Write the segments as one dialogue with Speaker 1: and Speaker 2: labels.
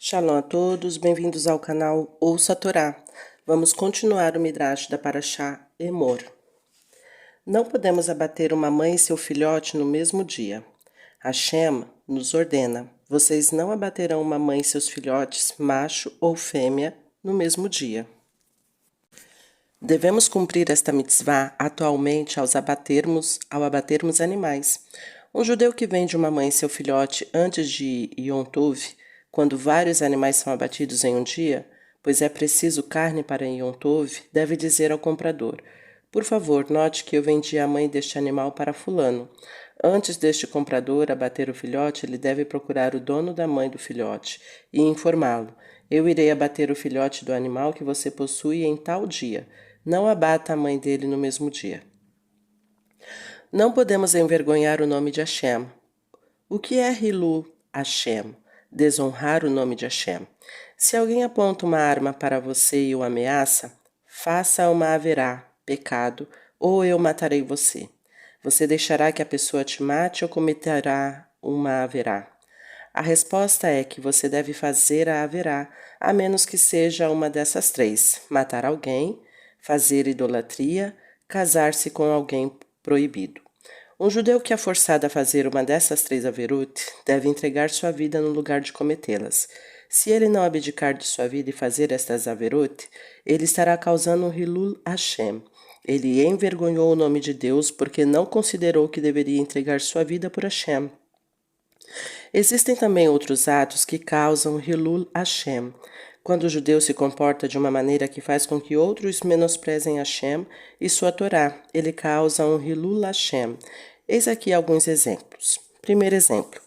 Speaker 1: Shalom a todos, bem-vindos ao canal Ouça a Torá. Vamos continuar o Midrash da Parashá Emor. Não podemos abater uma mãe e seu filhote no mesmo dia. Hashem nos ordena, vocês não abaterão uma mãe e seus filhotes, macho ou fêmea, no mesmo dia. Devemos cumprir esta mitzvah atualmente ao abatermos animais. Um judeu que vende uma mãe e seu filhote antes de Yom Tov, quando vários animais são abatidos em um dia, pois é preciso carne para Yom Tov, deve dizer ao comprador: por favor, note que eu vendi a mãe deste animal para fulano. Antes deste comprador abater o filhote, ele deve procurar o dono da mãe do filhote e informá-lo: eu irei abater o filhote do animal que você possui em tal dia. Não abata a mãe dele no mesmo dia. Não podemos envergonhar o nome de Hashem. O que é Hilu Hashem? Desonrar o nome de Hashem. Se alguém aponta uma arma para você e o ameaça, faça uma haverá, pecado, ou eu matarei você. Você deixará que a pessoa te mate ou cometerá uma haverá? A resposta é que você deve fazer a haverá, a menos que seja uma dessas três: matar alguém, fazer idolatria, casar-se com alguém proibido. Um judeu que é forçado a fazer uma dessas três averut deve entregar sua vida no lugar de cometê-las. Se ele não abdicar de sua vida e fazer estas averut, ele estará causando um Hilul Hashem. Ele envergonhou o nome de Deus porque não considerou que deveria entregar sua vida por Hashem. Existem também outros atos que causam Hilul Hashem. Quando o judeu se comporta de uma maneira que faz com que outros menosprezem Hashem e sua Torá, ele causa um Hilul Hashem. Eis aqui alguns exemplos. Primeiro exemplo: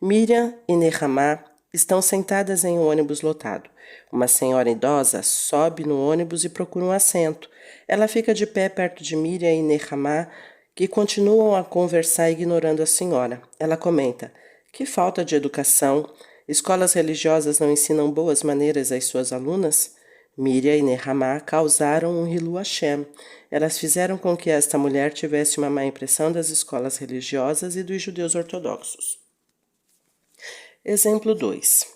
Speaker 1: Miriam e Nehamá estão sentadas em um ônibus lotado. Uma senhora idosa sobe no ônibus e procura um assento. Ela fica de pé perto de Miriam e Nehamá, que continuam a conversar ignorando a senhora. Ela comenta: que falta de educação! Escolas religiosas não ensinam boas maneiras às suas alunas? Miriam e Nehamá causaram um Hilu Hashem. Elas fizeram com que esta mulher tivesse uma má impressão das escolas religiosas e dos judeus ortodoxos. Exemplo 2.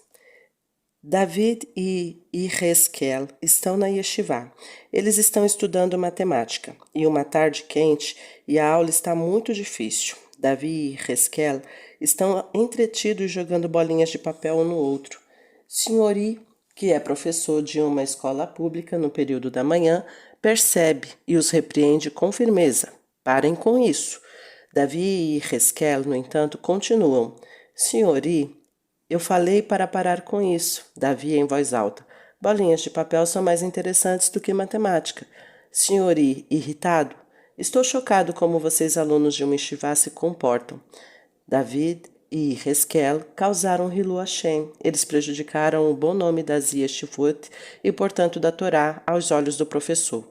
Speaker 1: David e Yehezkel estão na yeshivá. Eles estão estudando matemática, e uma tarde quente e a aula está muito difícil. Davi e Yehezkel estão entretidos jogando bolinhas de papel um no outro. Senhori, que é professor de uma escola pública no período da manhã, percebe e os repreende com firmeza. Parem com isso. Davi e Yehezkel, no entanto, continuam. Senhori, eu falei para parar com isso. Davi em voz alta. Bolinhas de papel são mais interessantes do que matemática. Senhori, irritado. Estou chocado como vocês, alunos de uma yeshivá, se comportam. David e Yehezkel causaram Hilu Hashem. Eles prejudicaram o bom nome das yeshivot e, portanto, da Torá aos olhos do professor.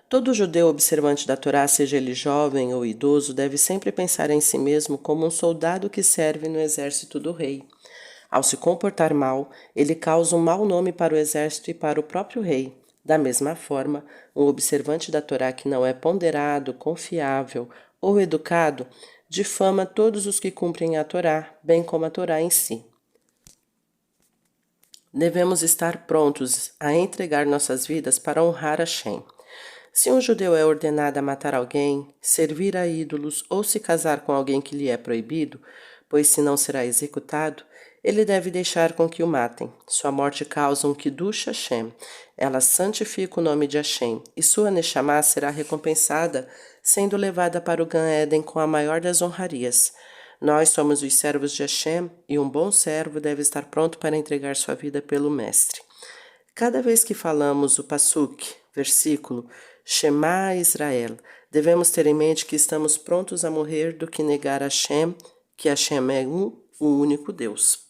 Speaker 1: Todo judeu observante da Torá, seja ele jovem ou idoso, deve sempre pensar em si mesmo como um soldado que serve no exército do rei. Ao se comportar mal, ele causa um mau nome para o exército e para o próprio rei. Da mesma forma, um observante da Torá que não é ponderado, confiável ou educado difama todos os que cumprem a Torá, bem como a Torá em si. Devemos estar prontos a entregar nossas vidas para honrar Hashem. Se um judeu é ordenado a matar alguém, servir a ídolos ou se casar com alguém que lhe é proibido, pois senão será executado, ele deve deixar com que o matem. Sua morte causa um Kiddush Hashem. Ela santifica o nome de Hashem, e sua Neshama será recompensada, sendo levada para o Gan Eden com a maior das honrarias. Nós somos os servos de Hashem, e um bom servo deve estar pronto para entregar sua vida pelo Mestre. Cada vez que falamos o Pasuk, versículo, Shema Israel, devemos ter em mente que estamos prontos a morrer do que negar Hashem, que Hashem é o único Deus.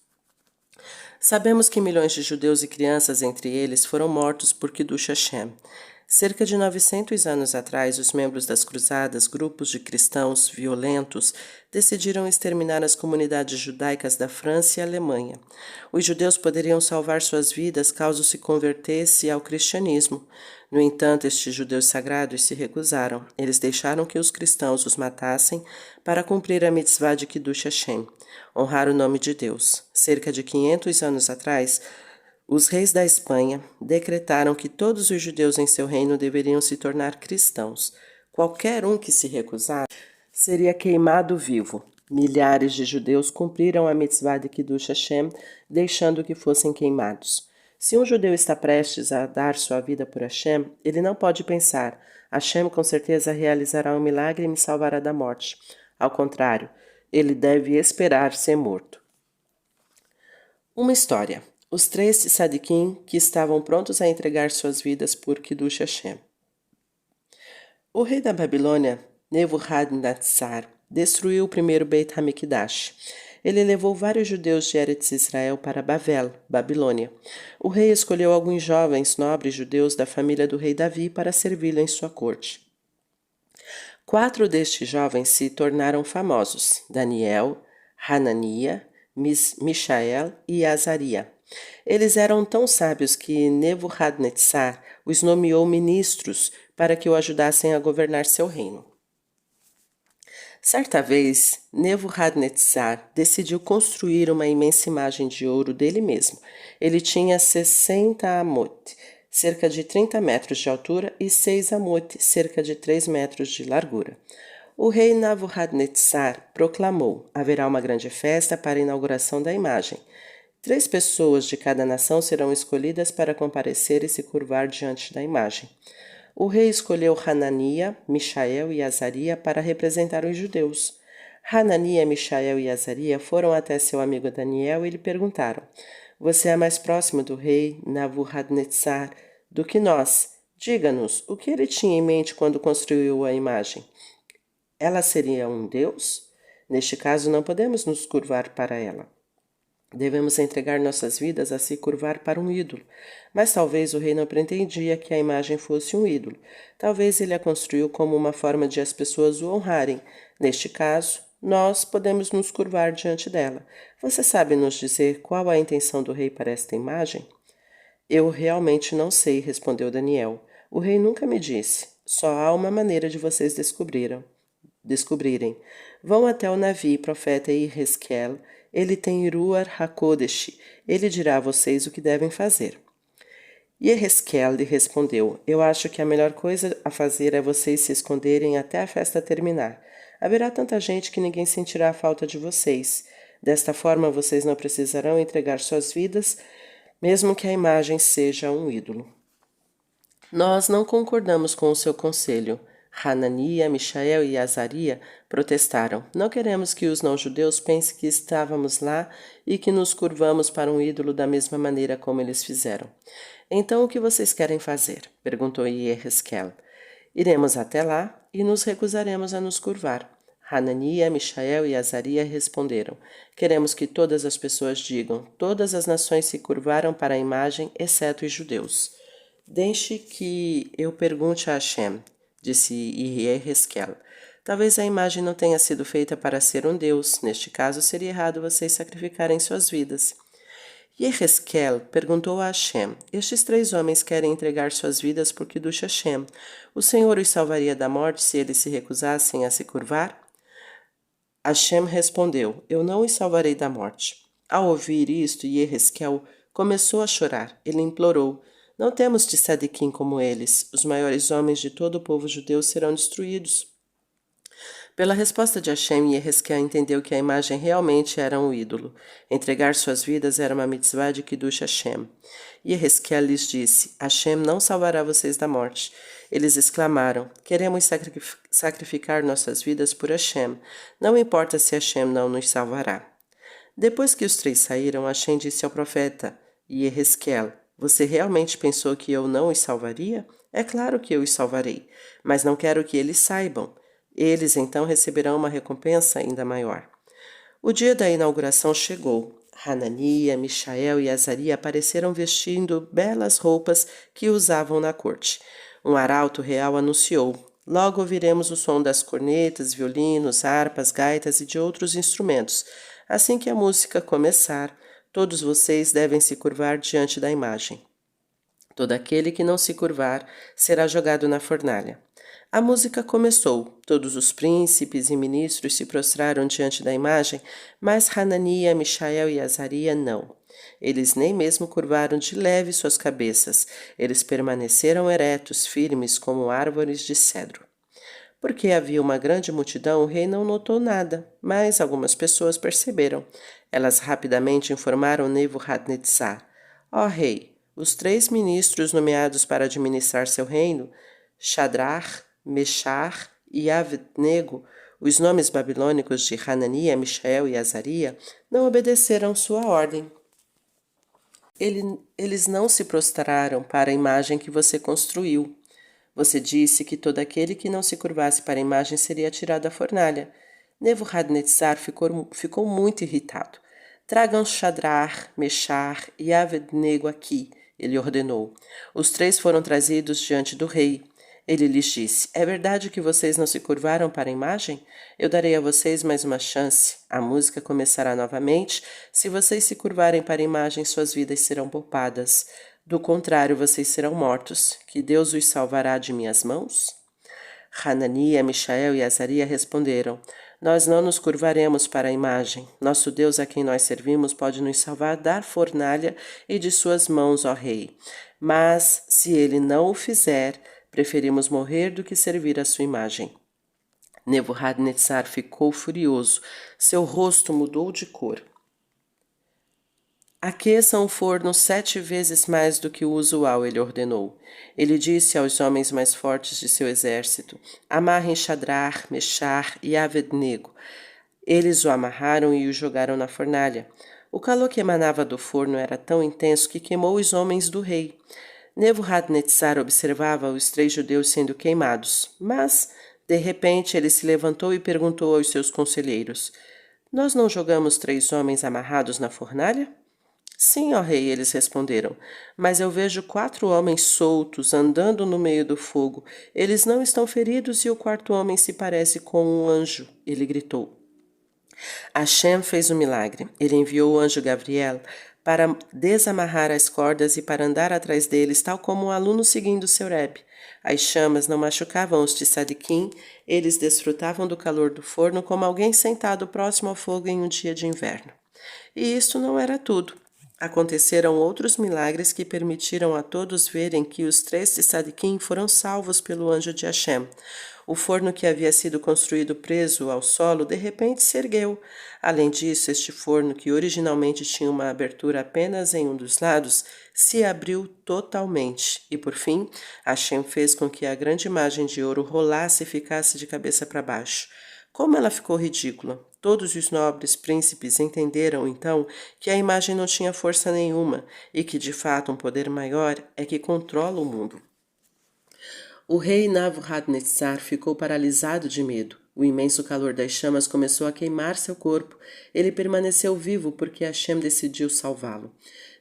Speaker 1: Sabemos que milhões de judeus e crianças entre eles foram mortos por Kiddush Hashem. Cerca de 900 anos atrás, os membros das cruzadas, grupos de cristãos violentos, decidiram exterminar as comunidades judaicas da França e Alemanha. Os judeus poderiam salvar suas vidas caso se convertesse ao cristianismo. No entanto, estes judeus sagrados se recusaram. Eles deixaram que os cristãos os matassem para cumprir a mitzvah de Kiddush Hashem, honrar o nome de Deus. Cerca de 500 anos atrás, os reis da Espanha decretaram que todos os judeus em seu reino deveriam se tornar cristãos. Qualquer um que se recusar seria queimado vivo. Milhares de judeus cumpriram a mitzvah de Kiddush Hashem, deixando que fossem queimados. Se um judeu está prestes a dar sua vida por Hashem, ele não pode pensar: Hashem com certeza realizará um milagre e me salvará da morte. Ao contrário, ele deve esperar ser morto. Uma história. Os 3 tzadikim que estavam prontos a entregar suas vidas por Kiddush Hashem. O rei da Babilônia, Nebuchadnezzar, destruiu o primeiro Beit HaMikdash. Ele levou vários judeus de Eretz Israel para Bavel, Babilônia. O rei escolheu alguns jovens nobres judeus da família do rei Davi para servi-lo em sua corte. 4 destes jovens se tornaram famosos: Daniel, Hanania, Mishael e Azaria. Eles eram tão sábios que Nebuchadnezzar os nomeou ministros para que o ajudassem a governar seu reino. Certa vez, Nebuchadnezzar decidiu construir uma imensa imagem de ouro dele mesmo. Ele tinha 60 amot, cerca de 30 metros de altura, e 6 amot, cerca de 3 metros de largura. O rei Nebuchadnezzar proclamou: haverá uma grande festa para a inauguração da imagem. 3 pessoas de cada nação serão escolhidas para comparecer e se curvar diante da imagem. O rei escolheu Hanania, Mishael e Azaria para representar os judeus. Hanania, Mishael e Azaria foram até seu amigo Daniel e lhe perguntaram: você é mais próximo do rei Nebuchadnezzar do que nós. Diga-nos, o que ele tinha em mente quando construiu a imagem? Ela seria um deus? Neste caso, não podemos nos curvar para ela. Devemos entregar nossas vidas a se curvar para um ídolo. Mas talvez o rei não pretendia que a imagem fosse um ídolo. Talvez ele a construiu como uma forma de as pessoas o honrarem. Neste caso, nós podemos nos curvar diante dela. Você sabe nos dizer qual a intenção do rei para esta imagem? Eu realmente não sei, respondeu Daniel. O rei nunca me disse. Só há uma maneira de vocês descobrirem. Vão até o Navi, profeta Yehezkel. Ele tem Ruach HaKodesh. Ele dirá a vocês o que devem fazer. Yehezkel lhe respondeu: eu acho que a melhor coisa a fazer é vocês se esconderem até a festa terminar. Haverá tanta gente que ninguém sentirá a falta de vocês. Desta forma, vocês não precisarão entregar suas vidas, mesmo que a imagem seja um ídolo. Nós não concordamos com o seu conselho. Hanania, Mishael e Azaria protestaram: não queremos que os não-judeus pensem que estávamos lá e que nos curvamos para um ídolo da mesma maneira como eles fizeram. Então o que vocês querem fazer? Perguntou Yehezkel. Iremos até lá e nos recusaremos a nos curvar. Hanania, Mishael e Azaria responderam: queremos que todas as pessoas digam: todas as nações se curvaram para a imagem, exceto os judeus. Deixe que eu pergunte a Hashem, disse Yehezkel. Talvez a imagem não tenha sido feita para ser um deus. Neste caso, seria errado vocês sacrificarem suas vidas. Yehezkel perguntou a Hashem: estes 3 homens querem entregar suas vidas por Kiddush Hashem. O Senhor os salvaria da morte se eles se recusassem a se curvar? Hashem respondeu: eu não os salvarei da morte. Ao ouvir isto, Yehezkel começou a chorar. Ele implorou: não temos tzadikim como eles. Os maiores homens de todo o povo judeu serão destruídos. Pela resposta de Hashem, Yehezkel entendeu que a imagem realmente era um ídolo. Entregar suas vidas era uma mitzvah de Kiddush Hashem. Yehezkel lhes disse: Hashem não salvará vocês da morte. Eles exclamaram: queremos sacrificar nossas vidas por Hashem. Não importa se Hashem não nos salvará. Depois que os 3 saíram, Hashem disse ao profeta Yehezkel: você realmente pensou que eu não os salvaria? É claro que eu os salvarei, mas não quero que eles saibam. Eles então receberão uma recompensa ainda maior. O dia da inauguração chegou. Hanania, Mishael e Azaria apareceram vestindo belas roupas que usavam na corte. Um arauto real anunciou: logo ouviremos o som das cornetas, violinos, harpas, gaitas e de outros instrumentos. Assim que a música começar, todos vocês devem se curvar diante da imagem. Todo aquele que não se curvar será jogado na fornalha. A música começou. Todos os príncipes e ministros se prostraram diante da imagem, mas Hanania, Mishael e Azaria não. Eles nem mesmo curvaram de leve suas cabeças. Eles permaneceram eretos, firmes como árvores de cedro. Porque havia uma grande multidão, o rei não notou nada, mas algumas pessoas perceberam. Elas rapidamente informaram Nebuchadnezzar: ó rei, os 3 ministros nomeados para administrar seu reino, Shadrach, Meshach e Abednego, os nomes babilônicos de Hanania, Mishael e Azaria, não obedeceram sua ordem. Eles não se prostraram para a imagem que você construiu. Você disse que todo aquele que não se curvasse para a imagem seria tirado à fornalha. Nebuchadnezzar ficou muito irritado. Tragam Shadrach, Meshach e Abednego aqui, ele ordenou. Os 3 foram trazidos diante do rei. Ele lhes disse: é verdade que vocês não se curvaram para a imagem? Eu darei a vocês mais uma chance. A música começará novamente. Se vocês se curvarem para a imagem, suas vidas serão poupadas. Do contrário, vocês serão mortos. Que Deus os salvará de minhas mãos? Hanania, Mishael e Azaria responderam: nós não nos curvaremos para a imagem. Nosso Deus a quem nós servimos pode nos salvar da fornalha e de suas mãos, ó rei. Mas, se ele não o fizer, preferimos morrer do que servir a sua imagem. Nebuchadnezzar ficou furioso. Seu rosto mudou de cor. Aqueçam o forno 7 vezes mais do que o usual, ele ordenou. Ele disse aos homens mais fortes de seu exército: amarrem Shadrach, Meshach e Abednego. Eles o amarraram e o jogaram na fornalha. O calor que emanava do forno era tão intenso que queimou os homens do rei. Nebuchadnezzar observava os 3 judeus sendo queimados, mas, de repente, ele se levantou e perguntou aos seus conselheiros: nós não jogamos 3 homens amarrados na fornalha? Sim, ó rei, eles responderam, mas eu vejo 4 homens soltos andando no meio do fogo. Eles não estão feridos e o 4º homem se parece com um anjo, ele gritou. Hashem fez um milagre. Ele enviou o anjo Gabriel para desamarrar as cordas e para andar atrás deles, tal como um aluno seguindo seu rebe. As chamas não machucavam os tzadikim, eles desfrutavam do calor do forno como alguém sentado próximo ao fogo em um dia de inverno. E isto não era tudo. Aconteceram outros milagres que permitiram a todos verem que os 3 tzadikim foram salvos pelo anjo de Hashem. O forno que havia sido construído preso ao solo de repente se ergueu. Além disso, este forno, que originalmente tinha uma abertura apenas em um dos lados, se abriu totalmente. E por fim, Hashem fez com que a grande imagem de ouro rolasse e ficasse de cabeça para baixo. Como ela ficou ridícula! Todos os nobres príncipes entenderam, então, que a imagem não tinha força nenhuma e que, de fato, um poder maior é que controla o mundo. O rei Nabucodonosor ficou paralisado de medo. O imenso calor das chamas começou a queimar seu corpo. Ele permaneceu vivo porque Hashem decidiu salvá-lo.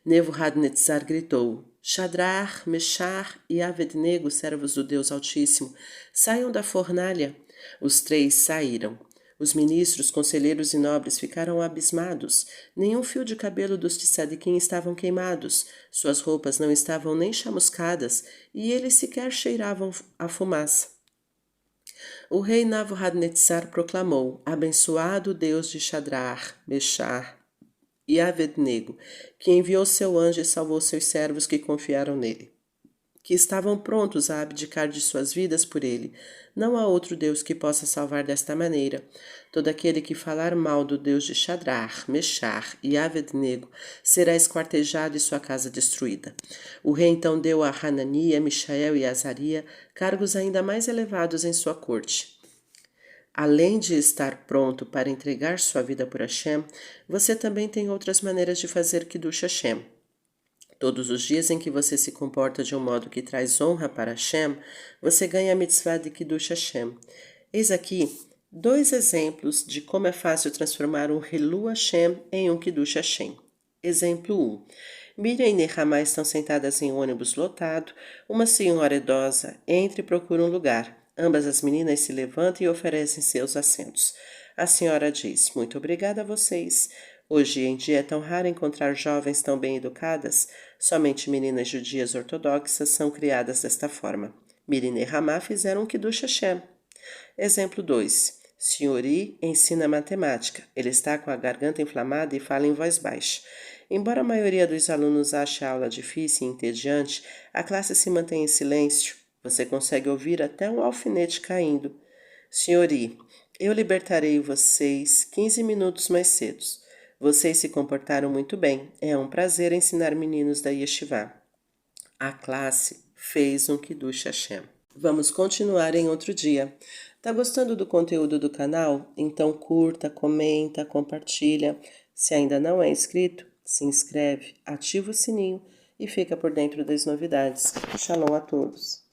Speaker 1: Nebuchadnezzar gritou: Shadrach, Meshach e Abednego, servos do Deus Altíssimo, saiam da fornalha. Os 3 saíram. Os ministros, conselheiros e nobres ficaram abismados. Nenhum fio de cabelo dos tzadikim estavam queimados, suas roupas não estavam nem chamuscadas, e eles sequer cheiravam a fumaça. O rei Nabucodonosor proclamou: abençoado o Deus de Shadrach, Meshach e Abednego, que enviou seu anjo e salvou seus servos que confiaram nele, que estavam prontos a abdicar de suas vidas por ele. Não há outro Deus que possa salvar desta maneira. Todo aquele que falar mal do Deus de Shadrach, Meshach e Abednego será esquartejado e sua casa destruída. O rei então deu a Hanania, Mishael e Azaria cargos ainda mais elevados em sua corte. Além de estar pronto para entregar sua vida por Hashem, você também tem outras maneiras de fazer Kiddush Hashem. Todos os dias em que você se comporta de um modo que traz honra para Hashem, você ganha a mitzvah de Kiddush Hashem. Eis aqui 2 exemplos de como é fácil transformar um Hilu Hashem em um Kiddush Hashem. Exemplo 1. Miriam e Nehamá estão sentadas em um ônibus lotado. Uma senhora idosa entra e procura um lugar. Ambas as meninas se levantam e oferecem seus assentos. A senhora diz: muito obrigada a vocês. Hoje em dia é tão raro encontrar jovens tão bem educadas. Somente meninas judias ortodoxas são criadas desta forma. Miriam e Nehamá fizeram um Kiddush Hashem. Exemplo 2. Senhori ensina matemática. Ele está com a garganta inflamada e fala em voz baixa. Embora a maioria dos alunos ache a aula difícil e entediante, a classe se mantém em silêncio. Você consegue ouvir até um alfinete caindo. Senhori, eu libertarei vocês 15 minutos mais cedo. Vocês se comportaram muito bem. É um prazer ensinar meninos da Yeshiva. A classe fez um Kiddush Hashem. Vamos continuar em outro dia. Tá gostando do conteúdo do canal? Então curta, comenta, compartilha. Se ainda não é inscrito, se inscreve, ativa o sininho e fica por dentro das novidades. Shalom a todos!